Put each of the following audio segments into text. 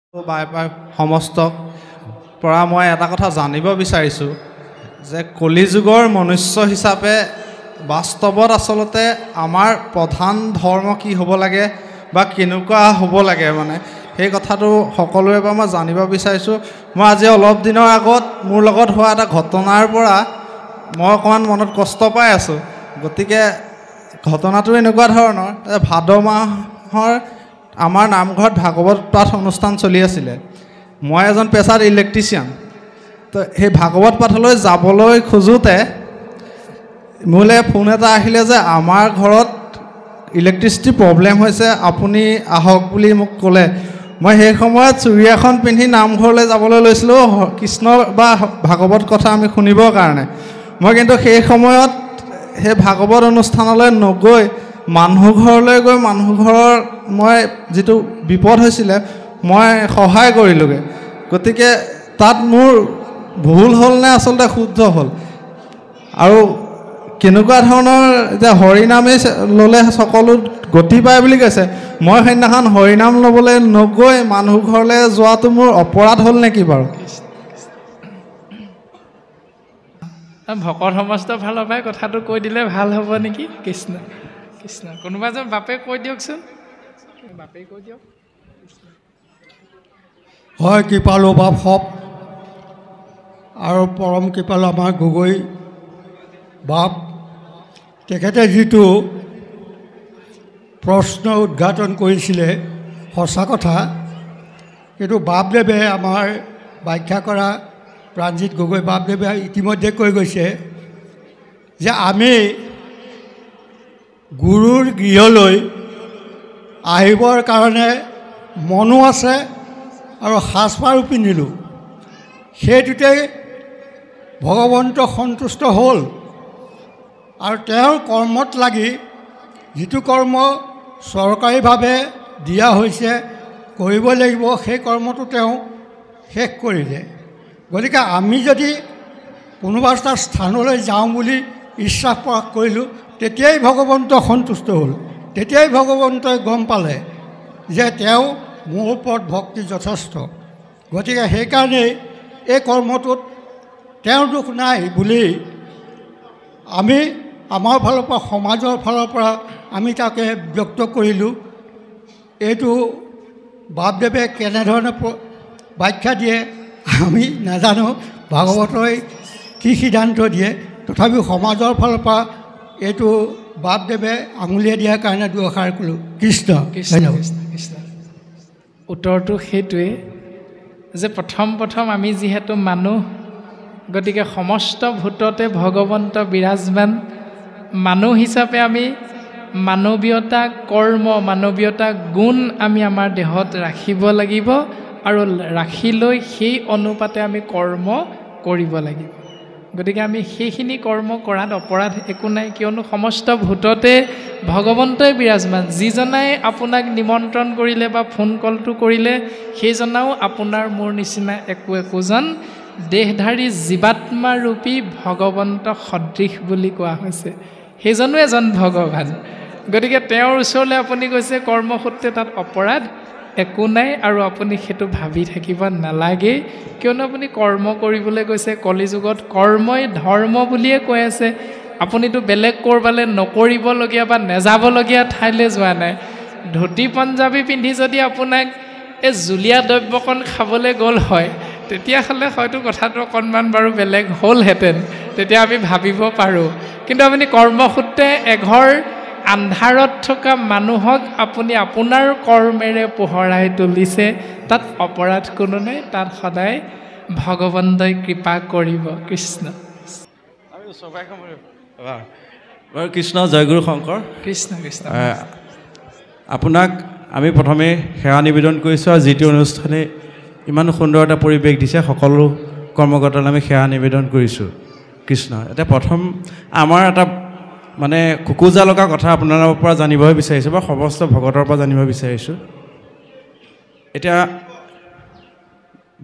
সমস্তক পৰা মই এটা কথা জানিব বিচাৰিছোঁ যে কলিযুগৰ মনুষ্য হিচাপে বাস্তৱত আচলতে আমাৰ প্ৰধান ধৰ্ম কি হ'ব লাগে বা কেনেকুৱা হ'ব লাগে মানে সেই কথাটো সকলোৰে পৰা মই জানিব বিচাৰিছোঁ। মই আজি অলপ দিনৰ আগত মোৰ লগত হোৱা এটা ঘটনাৰ পৰা মই অকণমান মনত কষ্ট পাই আছোঁ। গতিকে ঘটনাটো এনেকুৱা ধৰণৰ ভাদ মাহৰ আমাৰ নামঘৰত ভাগৱত পাঠ অনুষ্ঠান চলি আছিলে। মই এজন পেছাত ইলেক্ট্ৰিচিয়ান। তো সেই ভাগৱত পাঠলৈ যাবলৈ খোজোঁতে মোলৈ ফোন এটা আহিলে যে আমাৰ ঘৰত ইলেক্ট্ৰিচিটি প্ৰব্লেম হৈছে, আপুনি আহক বুলি মোক ক'লে। মই সেই সময়ত চুৰিয়াখন পিন্ধি নামঘৰলৈ যাবলৈ লৈছিলোঁ কৃষ্ণ বা ভাগৱত কথা আমি শুনিবৰ কাৰণে। মই কিন্তু সেই সময়ত সেই ভাগৱত অনুষ্ঠানলৈ নগৈ মানুহ ঘৰলৈ গৈ মানুহ ঘৰৰ মই যিটো বিপদ হৈছিলে মই সহায় কৰিলোঁগৈ। গতিকে তাত মোৰ ভুল হ'ল নে আচলতে শুদ্ধ হ'ল? আৰু কেনেকুৱা ধৰণৰ এতিয়া হৰিনামেই ল'লে সকলো গতি পায় বুলি কৈছে, মই সেইদিনাখন হৰিনাম ল'বলৈ নগৈ মানুহ ঘৰলৈ যোৱাটো মোৰ অপৰাধ হ'ল নেকি বাৰু? ভকত সমস্ত ফালৰ পৰাই কথাটো কৈ দিলে ভাল হ'ব নেকি? কৃষ্ণ কৃষ্ণ। কোনোবা এজন বাপে কৈ দিয়কচোন, বাপে কৈ দিয়ক। হয়, কৃপালু বাপ হওক আৰু পৰম কৃপালু আমাৰ গগৈ বাপ, তেখেতে যিটো প্ৰশ্ন উদ্ঘাটন কৰিছিলে সঁচা কথা। কিন্তু বাপদেৱে আমাৰ ব্যাখ্যা কৰা প্ৰাণজিৎ গগৈ বাপদেৱে ইতিমধ্যে কৈ গৈছে যে আমি গুৰুৰ গৃহলৈ আহিবৰ কাৰণে মনো আছে আৰু সাজপাৰো পিন্ধিলোঁ। সেইটোতে ভগৱন্ত সন্তুষ্ট হ'ল আৰু তেওঁৰ কৰ্মত লাগি যিটো কৰ্ম চৰকাৰীভাৱে দিয়া হৈছে কৰিব লাগিব সেই কৰ্মটো তেওঁ শেষ কৰিলে। গতিকে আমি যদি কোনোবা এটা স্থানলৈ যাওঁ বুলি ইচ্ছা প্ৰকাশ কৰিলোঁ তেতিয়াই ভগৱন্ত সন্তুষ্ট হ'ল। তেতিয়াই ভগৱন্তই গম পালে যে তেওঁ মোৰ ওপৰত ভক্তি যথেষ্ট। গতিকে সেইকাৰণেই এই কৰ্মটোত তেওঁৰ দুখ নাই বুলি আমি আমাৰ ফালৰ পৰা সমাজৰ ফালৰ পৰা আমি তাকে ব্যক্ত কৰিলোঁ। এইটো বাপদেৱে কেনেধৰণে ব্যাখ্যা দিয়ে আমি নাজানো, ভাগৱতই কি সিদ্ধান্ত দিয়ে। তথাপিও সমাজৰ ফালৰ পৰা এইটো বাপদেৱে আঙুলিয়াই দিয়াৰ কাৰণে দুআষাৰ ক'লোঁ। কৃষ্ণ কৃষ্ণ কৃষ্ণ। উত্তৰটো সেইটোৱে যে প্ৰথম আমি যিহেতু মানুহ, গতিকে সমস্ত ভূততে ভগৱন্ত বিৰাজমান। মানুহ হিচাপে আমি মানৱীয়তা কৰ্ম, মানৱীয়তা গুণ আমি আমাৰ দেহত ৰাখিব লাগিব আৰু ৰাখি লৈ সেই অনুপাতে আমি কৰ্ম কৰিব লাগিব। গতিকে আমি সেইখিনি কৰ্ম কৰাত অপৰাধ একো নাই, কিয়নো সমস্ত ভূততে ভগৱন্তই বিৰাজমান। যিজনাই আপোনাক নিমন্ত্ৰণ কৰিলে বা ফোন কলটো কৰিলে সেইজনাও আপোনাৰ মোৰ নিচিনা একোজন দেহধাৰী জীৱাত্মাৰূপী ভগৱন্ত সদৃশ বুলি কোৱা হৈছে। সেইজনো এজন ভগৱান। গতিকে তেওঁৰ ওচৰলৈ আপুনি গৈছে কৰ্মসূত্ৰে, তাত অপৰাধ একো নাই আৰু আপুনি সেইটো ভাবি থাকিব নালাগে। কিয়নো আপুনি কৰ্ম কৰিবলৈ গৈছে। কলিযুগত কৰ্মই ধৰ্ম বুলিয়ে কৈ আছে। আপুনিতো বেলেগ ক'ৰবালৈ নকৰিবলগীয়া বা নেযাবলগীয়া ঠাইলৈ যোৱা নাই। ধুতি পঞ্জাবী পিন্ধি যদি আপোনাক এই জুলীয়া দ্ৰব্যকণ খাবলৈ গ'ল হয় তেতিয়াহ'লে হয়তো কথাটো অকণমান বাৰু বেলেগ হ'লহেঁতেন, তেতিয়া আমি ভাবিব পাৰোঁ। কিন্তু আপুনি কৰ্মসূত্ৰে এঘৰ আন্ধাৰত থকা মানুহক আপুনি আপোনাৰ কৰ্মেৰে পোহৰাই তুলিছে, তাত অপৰাধ কোনো নাই, তাত সদায় ভগৱন্তই কৃপা কৰিব। কৃষ্ণ কৃষ্ণ। জয়গুৰু শংকৰ। কৃষ্ণ কৃষ্ণ। আপোনাক আমি প্ৰথমে সেৱা নিবেদন কৰিছোঁ আৰু যিটো অনুষ্ঠানে ইমান সুন্দৰ এটা পৰিৱেশ দিছে সকলো কৰ্মকৰ্তালৈ আমি সেৱা নিবেদন কৰিছোঁ। কৃষ্ণ। এতিয়া প্ৰথম আমাৰ এটা মানে কুকুজা লগা কথা আপোনাৰ পৰা জানিবহে বিচাৰিছোঁ বা সমস্ত ভকতৰ পৰা জানিব বিচাৰিছোঁ। এতিয়া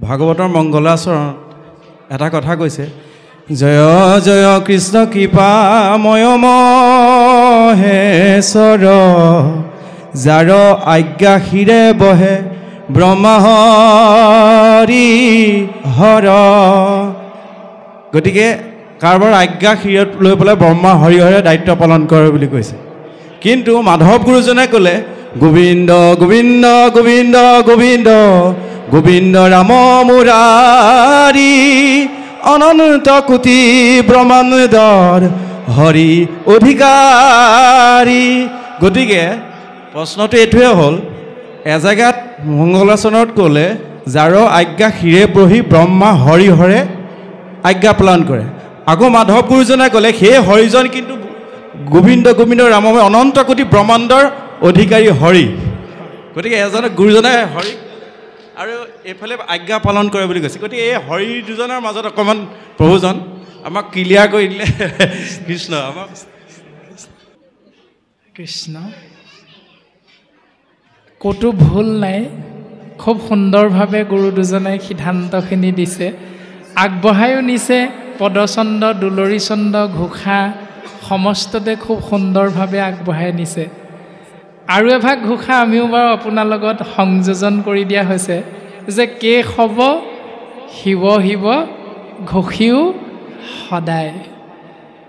ভাগৱতৰ মংগলাচৰণ এটা কথা কৈছে, জয় জয় কৃষ্ণ কৃপাময় মহেশ্বৰ, যাৰ আজ্ঞা শিৰে বহে ব্ৰহ্মা হৰি হৰ। গতিকে কাৰোবাৰ আজ্ঞা শিৰত লৈ পেলাই ব্ৰহ্মা হৰিহৰে দায়িত্ব পালন কৰে বুলি কৈছে। কিন্তু মাধৱ গুৰুজনে ক'লে গোবিন্দ গোবিন্দ গোবিন্দ গোবিন্দ গোবিন্দ ৰাম মুৰাৰী অনন্ত কোটি ব্ৰহ্মাণ্ডৰ হৰি অধিকাৰী। গতিকে প্ৰশ্নটো এইটোৱে হ'ল, এজেগাত মংগলাচৰণত ক'লে যাৰ আজ্ঞা শিৰে বহি ব্ৰহ্মা হৰিহৰে আজ্ঞা পালন কৰে। আকৌ মাধৱ গুৰুজনে ক'লে সেই হৰিজন কিন্তু গোবিন্দ গোবিন্দ ৰাম অনন্ত কোটি ব্ৰহ্মাণ্ডৰ অধিকাৰী হৰি। গতিকে এজনে গুৰুজনে হৰি আৰু এইফালে আজ্ঞা পালন কৰে বুলি কৈছে। গতিকে এই হৰি দুজনৰ মাজত অকণমান প্ৰভুজন আমাক ক্লিয়াৰ কৰি দিলে কৃষ্ণ আমাক। কৃষ্ণ ক'তো ভুল নাই, খুব সুন্দৰভাৱে গুৰু দুজনে সিদ্ধান্তখিনি দিছে, আগবঢ়ায়ো নিছে। পদচন্দ দুলৰীচন্দ ঘোষা সমস্ততে খুব সুন্দৰভাৱে আগবঢ়াই নিছে। আৰু এভাগ ঘোষা আমিও বাৰু আপোনাৰ লগত সংযোজন কৰি দিয়া হৈছে যে কেশৱ শিৱ শিৱ ঘোষিও সদায়।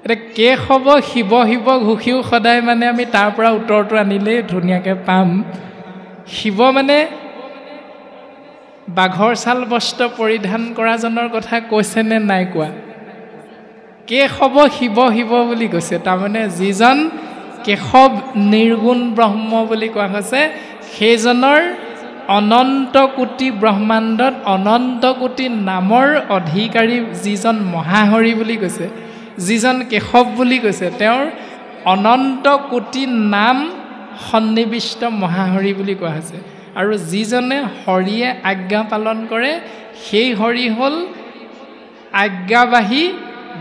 এতিয়া কেশৱ শিৱ শিৱ ঘোষিও সদায় মানে আমি তাৰ পৰা উত্তৰটো আনিলেই ধুনীয়াকৈ পাম। শিৱ মানে বাঘৰ ছাল বস্ত্ৰ পৰিধান কৰাজনৰ কথা কৈছেনে নাই কোৱা? কেশৱ শিৱ শিৱ বুলি কৈছে, তাৰমানে যিজন কেশৱ নিৰ্গুণ ব্ৰহ্ম বুলি কোৱা হৈছে, সেইজনৰ অনন্ত কোটি ব্ৰহ্মাণ্ডত অনন্ত কোটি নামৰ অধিকাৰী যিজন মহাহৰি বুলি কৈছে, যিজন কেশৱ বুলি কৈছে, তেওঁৰ অনন্ত কোটি নাম সন্নিৱিষ্ট মহাহৰি বুলি কোৱা হৈছে। আৰু যিজনে হৰিয়ে আজ্ঞা পালন কৰে সেই হৰি হ'ল আজ্ঞাবাহী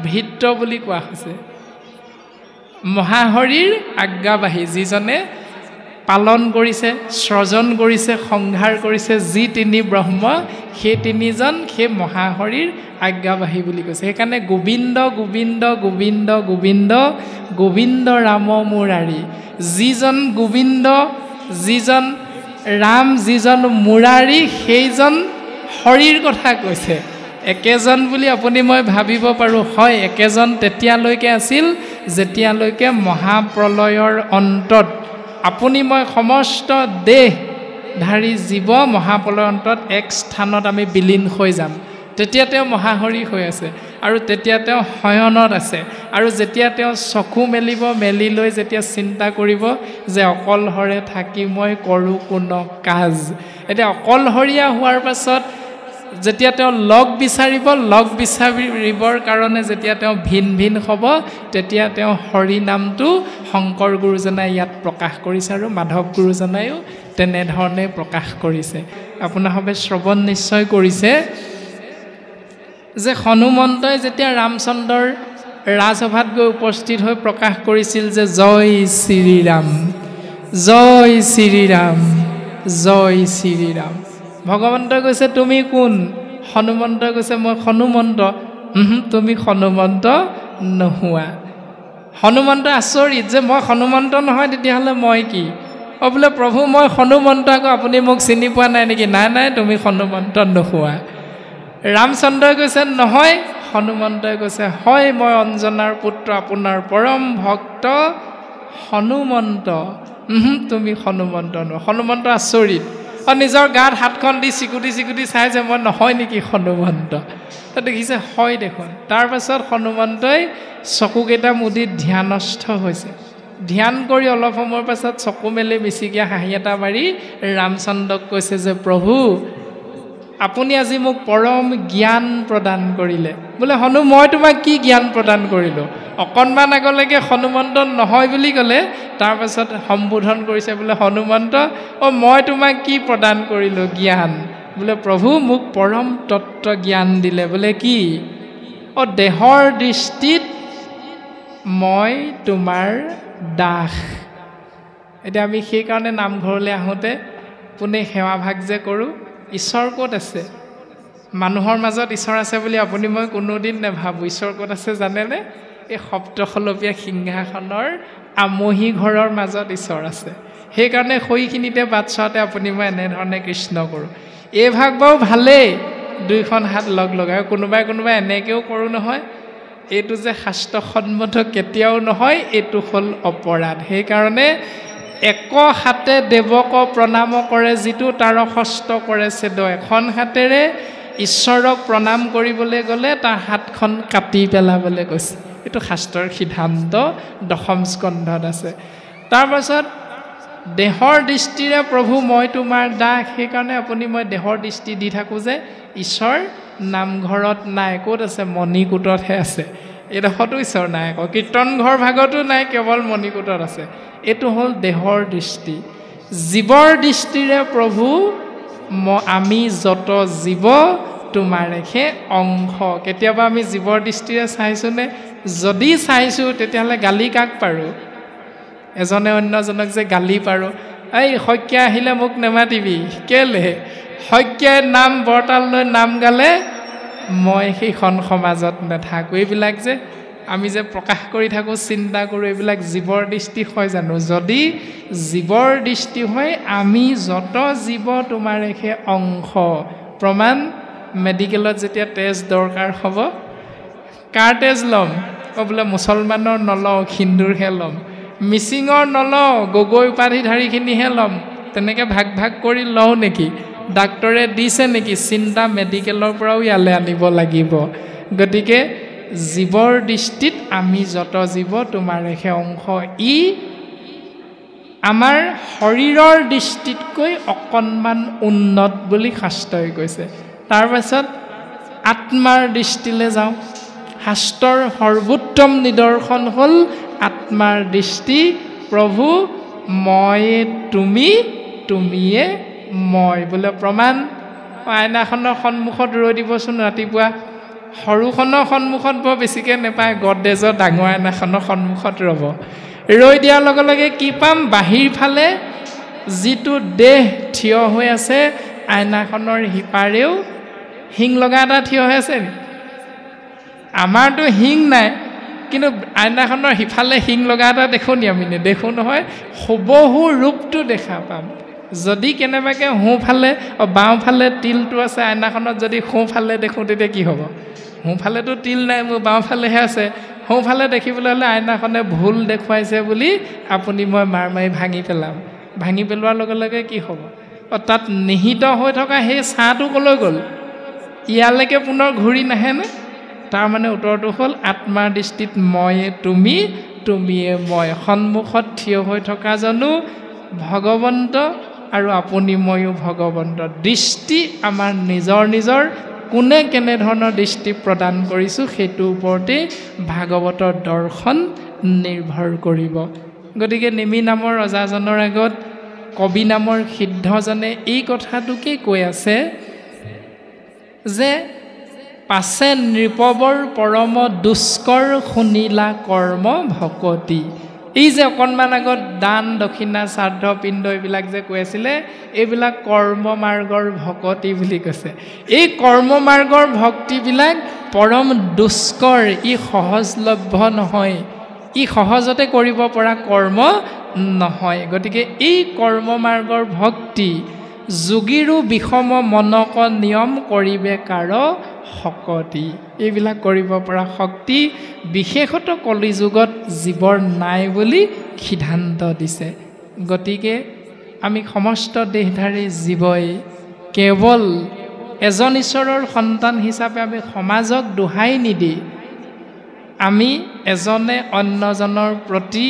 ভৃত্য বুলি কোৱা হৈছে। মহাহৰিৰ আজ্ঞাবাহী যিজনে পালন কৰিছে, সৃজন কৰিছে, সংহাৰ কৰিছে যি তিনি ব্ৰহ্ম, সেই তিনিজন সেই মহাহৰিৰ আজ্ঞাবাহী বুলি কৈছে। সেইকাৰণে গোবিন্দ গোবিন্দ গোবিন্দ গোবিন্দ গোবিন্দ ৰাম মুৰাৰী। যিজন গোবিন্দ, যিজন ৰাম, যিজন মুৰাৰী, সেইজন হৰিৰ কথা কৈছে। একেজন বুলি আপুনি মই ভাবিব পাৰোঁ, হয় একেজন তেতিয়ালৈকে আছিল যেতিয়ালৈকে মহাপ্ৰলয়ৰ অন্তত আপুনি মই সমস্ত দেহধাৰী জীৱ মহাপ্ৰলয়ৰ অন্তত এক স্থানত আমি বিলীন হৈ যাম। তেতিয়া তেওঁ মহাহৰি হৈ আছে আৰু তেতিয়া তেওঁ শয়নত আছে। আৰু যেতিয়া তেওঁ চকু মেলিব, মেলি লৈ যেতিয়া চিন্তা কৰিব যে অকলশৰে থাকি মই কৰোঁ কোন কাজ, এতিয়া অকলশৰীয়া হোৱাৰ পাছত যেতিয়া তেওঁ লগ বিচাৰিব, লগ বিচাৰিবৰ কাৰণে যেতিয়া তেওঁ ভিন ভিন হ'ব, তেতিয়া তেওঁ হৰি নামটো শংকৰ গুৰুজনাই ইয়াত প্ৰকাশ কৰিছে আৰু মাধৱ গুৰুজনায়ো তেনেধৰণে প্ৰকাশ কৰিছে। আপোনাৰভাৱে শ্ৰৱণ নিশ্চয় কৰিছে যে হনুমন্তই যেতিয়া ৰামচন্দ্ৰৰ ৰাজসভাত গৈ উপস্থিত হৈ প্ৰকাশ কৰিছিল যে জয় শ্ৰীৰাম জয় শ্ৰীৰাম জয় শ্ৰীৰাম। ভগৱন্তই কৈছে তুমি কোন? হনুমন্তই কৈছে মই হনুমন্ত। তুমি হনুমন্ত নোহোৱা। হনুমন্ত আচৰিত যে মই হনুমন্ত নহয়, তেতিয়াহ'লে মই কি? বোলে প্ৰভু মই হনুমন্ত, আকৌ আপুনি মোক চিনি পোৱা নাই নেকি? নাই নাই, তুমি হনুমন্ত নোহোৱা। ৰামচন্দ্ৰই কৈছে নহয়। হনুমন্তই কৈছে হয়, মই অঞ্জনাৰ পুত্ৰ, আপোনাৰ পৰম ভক্ত হনুমন্ত। তুমি হনুমন্ত নহয়। হনুমন্ত আচৰিত, নিজৰ গাত হাতখন দি চিকুটি চিকুটি চাই যে মই নহয় নেকি হনুমন্ত। দেখিছে হয় দেখোন। তাৰপাছত হনুমন্তই চকুকেইটা মুদি ধ্যানস্থ হৈছে। ধ্যান কৰি অলপ সময়ৰ পাছত চকু মেলি মিচিকীয়া হাঁহি এটা মাৰি ৰামচন্দ্ৰক কৈছে যে প্ৰভু আপুনি আজি মোক পৰম জ্ঞান প্ৰদান কৰিলে। বোলে হনু মই তোমাক কি জ্ঞান প্ৰদান কৰিলোঁ? অকণমান আগলৈকে হনুমন্ত নহয় বুলি ক'লে, তাৰপাছত সম্বোধন কৰিছে বোলে হনুমন্ত মই তোমাক কি প্ৰদান কৰিলোঁ? জ্ঞান। বোলে প্ৰভু মোক পৰম তত্ত্ব জ্ঞান দিলে। বোলে কি? দেহৰ দৃষ্টিত মই তোমাৰ দাস। এতিয়া আমি সেইকাৰণে নামঘৰলৈ আহোঁতে পোনে সেৱাভাগ যে কৰোঁ, ঈশ্বৰ ক'ত আছে? মানুহৰ মাজত ঈশ্বৰ আছে বুলি আপুনি মই কোনোদিন নেভাবোঁ। ঈশ্বৰ ক'ত আছে জানেনে? এই সপ্তখলপীয়া সিংহাসনৰ আমহি ঘৰৰ মাজত ঈশ্বৰ আছে। সেইকাৰণে সৈখিনিতে বাট চাওঁতে আপুনি মই এনেধৰণে কৃষ্ণ কৰোঁ। এই ভাগ বাৰু ভালেই, দুইখন হাত লগ লগাই, কোনোবাই এনেকৈও কৰোঁ নহয়। এইটো যে শাস্ত্ৰসন্মত কেতিয়াও নহয়, এইটো হ'ল অপৰাধ। সেইকাৰণে এক হাতে দেৱক প্ৰণাম কৰে যিটো তাৰ হস্ত কৰে ছেদ। এখন হাতেৰে ঈশ্বৰক প্ৰণাম কৰিবলৈ গ'লে তাৰ হাতখন কাটি পেলাবলৈ কৈছে। এইটো শাস্ত্ৰৰ সিদ্ধান্ত, দশম স্কন্ধত আছে। তাৰপাছত দেহৰ দৃষ্টিৰে প্ৰভু মই তোমাৰ দাস, সেইকাৰণে আপুনি মই দেহৰ দৃষ্টি দি থাকোঁ যে ঈশ্বৰ নামঘৰত নাই, ক'ত আছে? মণিকূটতহে আছে। এইডোখৰতো ঈশ্বৰ নাই, আকৌ কীৰ্তন ঘৰ ভাগতো নাই, কেৱল মণিকূটত আছে। এইটো হ'ল দেহৰ দৃষ্টি। জীৱৰ দৃষ্টিৰে প্ৰভু আমি যত জীৱ তোমাৰেহে অংশ। কেতিয়াবা আমি জীৱৰ দৃষ্টিৰে চাইছোঁনে? যদি চাইছোঁ তেতিয়াহ'লে গালি কাক পাৰোঁ? এজনে অন্যজনক যে গালি পাৰোঁ, এই শইকীয়া আহিলে মোক নেমাতিবি, কেলে? শইকীয়াই নাম বৰতাল লৈ নাম গালে মই সেইখন সমাজত নাথাকোঁ। এইবিলাক যে আমি যে প্ৰকাশ কৰি থাকোঁ, চিন্তা কৰোঁ, এইবিলাক জীৱৰ দৃষ্টি হয় জানো? যদি জীৱৰ দৃষ্টি হয়, আমি যত জীৱ তোমাৰেহে অংশ। প্ৰমাণ, মেডিকেলত যেতিয়া তেজ দৰকাৰ হ'ব, কাৰ তেজ ল'ম? বোলে মুছলমানৰ নলওঁ, হিন্দুৰহে ল'ম। মিচিঙৰ নলওঁ, গগৈ উপাধিধাৰীখিনিহে ল'ম। তেনেকৈ ভাগ ভাগ কৰি লওঁ নেকি? ডাক্তৰে দিছে নেকি? চিন্তা মেডিকেলৰ পৰাও ইয়ালৈ আনিব লাগিব। গতিকে জীৱৰ দৃষ্টিত আমি যত জীৱ তোমাৰেহে অংশ। ই আমাৰ শৰীৰৰ দৃষ্টিতকৈ অকণমান উন্নত বুলি শাস্ত্ৰই কৈছে। তাৰপাছত আত্মাৰ দৃষ্টিলৈ যাওঁ। শাস্ত্ৰৰ সৰ্বোত্তম নিদৰ্শন হ'ল আত্মাৰ দৃষ্টি। প্ৰভু মই তুমি, তুমিয়ে মই। বোলে প্ৰমাণ, আইনাখনৰ সন্মুখত ৰৈ দিবচোন ৰাতিপুৱা। সৰুখনৰ সন্মুখত বৰ বেছিকৈ নেপায়, গডৰেজৰ ডাঙৰ আইনাখনৰ সন্মুখত ৰ'ব। ৰৈ দিয়াৰ লগে লগে কি পাম? বাহিৰ ফালে যিটো দেহ থিয় হৈ আছে, আইনাখনৰ সিপাৰেও শিং লগা এটা থিয় হৈ আছে। আমাৰতো শিং নাই, কিন্তু আইনাখনৰ সিফালে শিং লগা এটা দেখোঁ নি? আমি নেদেখোঁ নহয়। হুবহু ৰূপটো দেখা পাম। যদি কেনেবাকৈ সোঁফালে বাওঁফালে তিলটো আছে আইনাখনত, যদি সোঁফালে দেখোঁ তেতিয়া কি হ'ব? সোঁফালেতো তিল নাই, মোৰ বাওঁফালেহে আছে। সোঁফালে দেখিবলৈ হ'লে আইনাখনে ভুল দেখুৱাইছে বুলি আপুনি মই মাৰ মাৰি ভাঙি পেলাম। ভাঙি পেলোৱাৰ লগে লগে কি হ'ব? তাত নিহিত হৈ থকা সেই ছাঁটো ক'লৈ গ'ল? ইয়ালৈকে পুনৰ ঘূৰি নাহেনে? তাৰমানে উত্তৰটো হ'ল আত্মাৰ দৃষ্টিত ময়ে তুমি, তুমিয়ে মই। সন্মুখত থিয় হৈ থকা জনো ভগৱন্ত আৰু আপুনি ময়ো ভগৱন্ত। দৃষ্টি আমাৰ নিজৰ নিজৰ। কোনে কেনেধৰণৰ দৃষ্টি প্ৰদান কৰিছোঁ সেইটোৰ ওপৰতে ভাগৱতৰ দৰ্শন নিৰ্ভৰ কৰিব। গতিকে নেমি নামৰ ৰজাজনৰ আগত কবি নামৰ সিদ্ধজনে এই কথাটোকে কৈ আছে যে পাছে নৃপবৰ পৰম দুষ্কৰ শুনিলা কৰ্ম ভকতি। এই যে অকণমান আগত দান দক্ষিণা শ্ৰাদ্ধ পিণ্ড এইবিলাক যে কৈ আছিলে, এইবিলাক কৰ্ম মাৰ্গৰ ভকতি বুলি কৈছে। এই কৰ্ম মাৰ্গৰ ভক্তিবিলাক পৰম দুষ্কৰ, ই সহজলভ্য নহয়, ই সহজতে কৰিব পৰা কৰ্ম নহয়। গতিকে এই কৰ্ম মাৰ্গৰ ভক্তি যোগীৰো বিষম মনক নিয়ম কৰিবে কাৰ শকতি। এইবিলাক কৰিব পৰা শক্তি বিশেষত কলিযুগত জীৱৰ নাই বুলি সিদ্ধান্ত দিছে। গতিকে আমি সমস্ত দেহধাৰী জীৱই কেৱল এজন ঈশ্বৰৰ সন্তান হিচাপে আমি সমাজক দোহাই নিদি আমি এজনে অন্যজনৰ প্ৰতি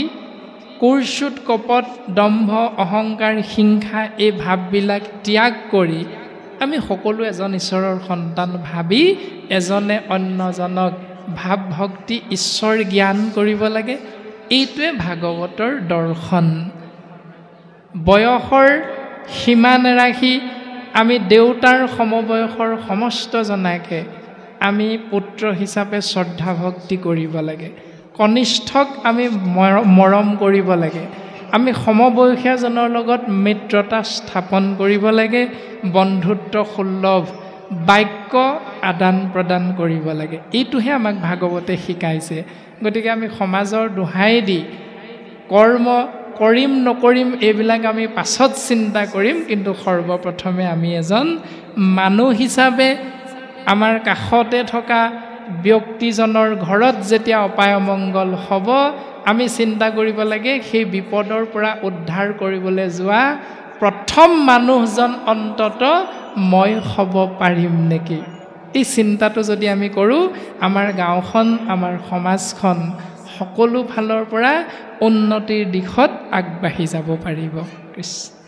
কুৰ্চুট কপট দম্ভ অহংকাৰ হিংসা এই ভাৱবিলাক ত্যাগ কৰি আমি সকলো এজন ঈশ্বৰৰ সন্তান ভাবি এজনে অন্যজনক ভাৱ ভক্তি ঈশ্বৰ জ্ঞান কৰিব লাগে। এইটোৱে ভাগৱতৰ দৰ্শন। বয়সৰ সীমা নাৰাখি আমি দেউতাৰ সমবয়সৰ সমস্ত জনাকে আমি পুত্ৰ হিচাপে শ্ৰদ্ধা ভক্তি কৰিব লাগে। কনিষ্ঠক আমি মৰম কৰিব লাগে। আমি সমবয়সীয়াজনৰ লগত মিত্ৰতা স্থাপন কৰিব লাগে। বন্ধুত্ব সুলভ বাক্য আদান প্ৰদান কৰিব লাগে। এইটোহে আমাক ভাগৱতে শিকাইছে। গতিকে আমি সমাজৰ দোহাই দি কৰ্ম কৰিম নকৰিম এইবিলাক আমি পাছত চিন্তা কৰিম, কিন্তু সৰ্বপ্ৰথমে আমি এজন মানুহ হিচাপে আমাৰ কাষতে থকা ব্যক্তিজনৰ ঘৰত যেতিয়া অপায় অমংগল হ'ব, আমি চিন্তা কৰিব লাগে সেই বিপদৰ পৰা উদ্ধাৰ কৰিবলৈ যোৱা প্ৰথম মানুহজন অন্তত মই হ'ব পাৰিম নেকি। এই চিন্তাটো যদি আমি কৰোঁ, আমাৰ গাঁওখন, আমাৰ সমাজখন সকলো ফালৰ পৰা উন্নতিৰ দিশত আগবাঢ়ি যাব পাৰিব। কৃষ্ণ।